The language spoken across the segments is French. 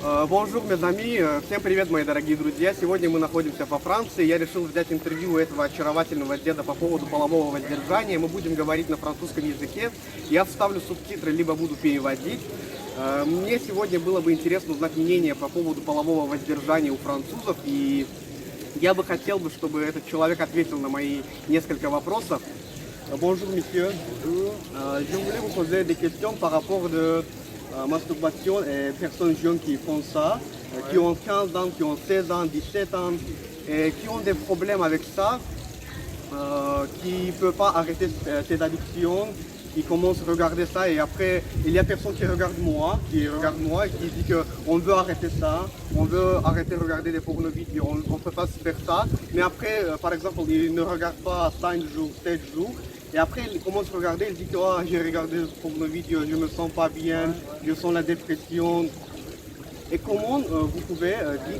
Bonjour, mes amis. Всем привет, мои дорогие друзья. Сегодня мы находимся во Франции. Я решил взять интервью у этого очаровательного деда по поводу полового воздержания. Мы будем говорить на французском языке. Я вставлю субтитры, либо буду переводить. Мне сегодня было бы интересно узнать мнение по поводу полового воздержания у французов. И я бы хотел, чтобы этот человек ответил на мои несколько вопросов. Bonjour, monsieur. Bonjour. Je voulais vous poser des questions par rapport de masturbation et personnes jeunes qui font ça, qui ont 15 ans, qui ont 16 ans, 17 ans, et qui ont des problèmes avec ça, qui ne peuvent pas arrêter ces addictions, qui commencent à regarder ça et après il y a personne qui regarde moi et qui dit qu'on veut arrêter ça, on veut arrêter de regarder des pornos vidéos, on ne peut pas faire ça, mais après par exemple ils ne regardent pas 5 jours, 7 jours. Et après, il commence à regarder, il dit que oh, j'ai regardé pour nos vidéos, je me sens pas bien, je sens la dépression. Et comment vous pouvez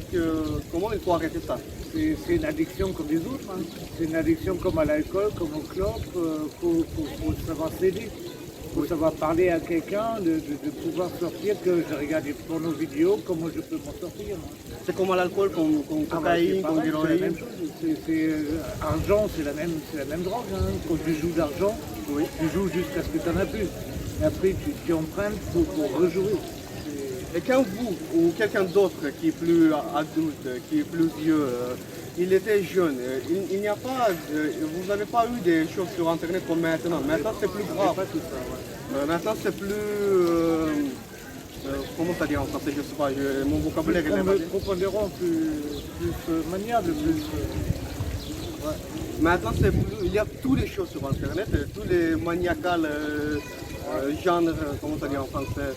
dire comment il faut arrêter ça? C'est une addiction comme les autres. Hein. C'est une addiction comme à l'alcool, comme au clope. Faut savoir s'aider. Il faut savoir parler à quelqu'un, de pouvoir sortir, que je regarde des pornos vidéos, comment je peux m'en sortir. C'est comme à l'alcool, comme cocaïne, comme c'est la même l'héroïne. chose. Argent, c'est la même drogue. Hein. Quand tu joues d'argent, Oui. tu joues jusqu'à ce que tu n'en as plus. Et après, tu empruntes pour rejouer. Et quand vous ou quelqu'un d'autre qui est plus adulte, qui est plus vieux, il était jeune, il n'y a pas, vous n'avez pas eu des choses sur Internet comme maintenant. Maintenant c'est plus grave. Pas tout ça, ouais. Maintenant c'est plus, comment ça dit en français, je sais pas, mon vocabulaire il est basé. Prépondérant, plus maniable, plus... ouais. Maintenant c'est plus, il y a toutes les choses sur Internet, tous les maniacales genres, comment ça dit en français.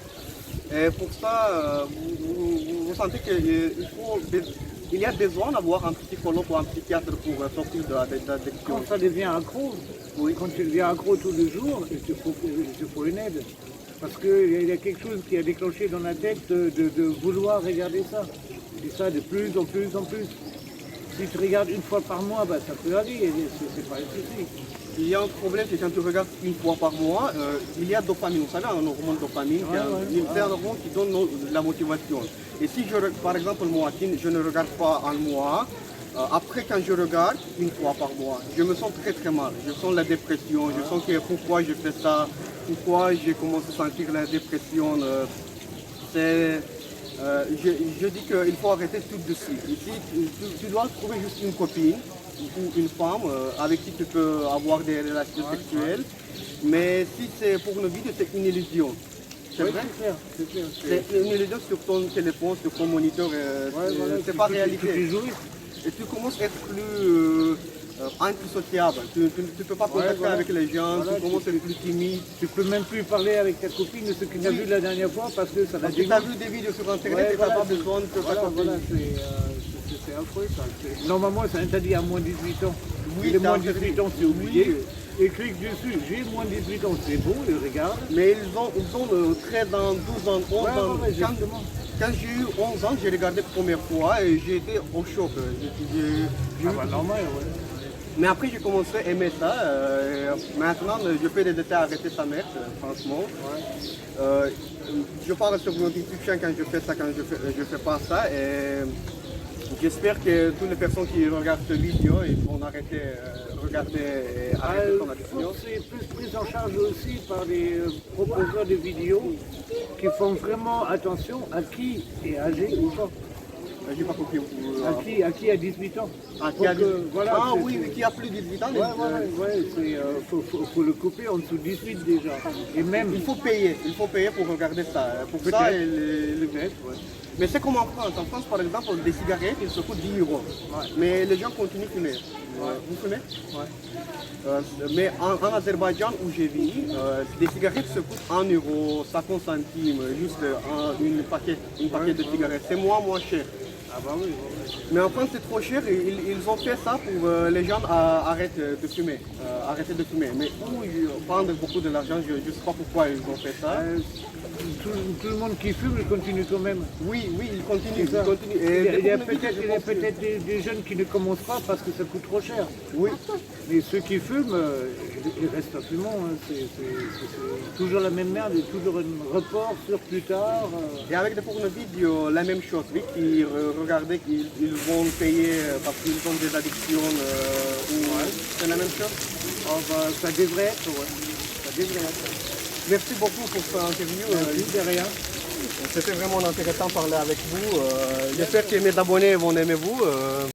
Et pour ça, vous sentez qu'il y a besoin d'avoir un psychologue ou un psychiatre pour sortir de l'addiction. Quand ça devient accro, quand tu deviens accro tous les jours, il te faut une aide. Parce qu'il y a quelque chose qui a déclenché dans la tête de vouloir regarder ça. Et ça de plus en plus en plus. Si tu regardes une fois par mois, bah, ça peut aller, c'est pas un souci. Il y a un problème, c'est quand tu regardes une fois par mois, il y a dopamine. Vous savez, un hormone dopamine, c'est un hormone qui donne la motivation. Et si, par exemple, moi, je ne regarde pas un mois, après quand je regarde une fois par mois, je me sens très très mal. Je sens la dépression, je sens que pourquoi je fais ça, pourquoi j'ai commencé à sentir la dépression. Je dis qu'il faut arrêter tout de suite. Ici, tu dois trouver juste une copine ou une femme avec qui tu peux avoir des relations sexuelles. Mais si c'est pour une vidéo, c'est une illusion. C'est vrai? C'est clair. C'est une illusion sur ton téléphone, sur ton moniteur. C'est pas réalité. Et tu commences à être plus antisociable. Tu ne peux pas contacter avec les gens, tu commences à être plus timide. Tu peux même plus parler avec ta copine de ce que tu as vu la dernière fois parce que ça va Tu as vu des vidéos sur Internet et tu n'as pas besoin de ta copine. C'est affreux ça. Normalement, c'est interdit à moins de 18 ans. Oui, les moins de 18 ans, c'est oublié. Et clique dessus, j'ai moins de 18 ans, c'est bon, ils regardent. Mais ils ont 13 ans, 12 ans, 11 ans. Quand j'ai eu 11 ans, j'ai regardé la première fois et j'ai été au choc. Normal, ouais. Mais après, j'ai commencé à aimer ça. Maintenant, je fais des essais à arrêter sa mère, franchement. Je parle sur mon YouTube quand je fais ça, quand je fais pas ça. Et j'espère que toutes les personnes qui regardent cette vidéo, ils vont arrêter regarder et arrêter son addiction. C'est plus pris en charge aussi par les proposeurs de vidéos qui font vraiment attention à qui est âgé ou pas. J'ai pas compris. À qui a 18 ans. Oui, qui a plus de 18 ans. Faut le couper en dessous de 18 déjà. Et même, il faut payer pour regarder ça. Pour ça, le net. Mais c'est comme en France. En France, par exemple, des cigarettes, ils se coûtent 10 €. Mais les gens continuent de fumer. Vous fumez? Mais en Azerbaïdjan, où j'ai vécu, des cigarettes se coûtent 1 €, 50 centimes, juste une paquet de cigarettes. C'est moins cher. Ah bah oui. Mais en France, c'est trop cher. Ils ont fait ça pour les gens arrêtent de fumer. Arrêter de fumer. Mais pour prendre beaucoup de l'argent, je ne sais pas pourquoi ils ont fait ça. tout le monde qui fume, il continue quand même. Oui, il continue, C'est ça. il continue. Il y a pour une vie, je pense que- peut-être des jeunes qui ne commencent pas parce que ça coûte trop cher. Oui, Mais ceux qui fument, ils restent fumants. Hein. C'est toujours la même merde, toujours un report sur plus tard. et avec des porno vidéo, la même chose. Oui, qui regardez qu'ils ils vont payer parce qu'ils ont des addictions. C'est la même chose. Oh, bah, ça devrait être, ouais. Ça devrait être. Merci beaucoup pour cette interview. De rien. C'était vraiment intéressant de parler avec vous. J'espère que mes abonnés vont aimer vous.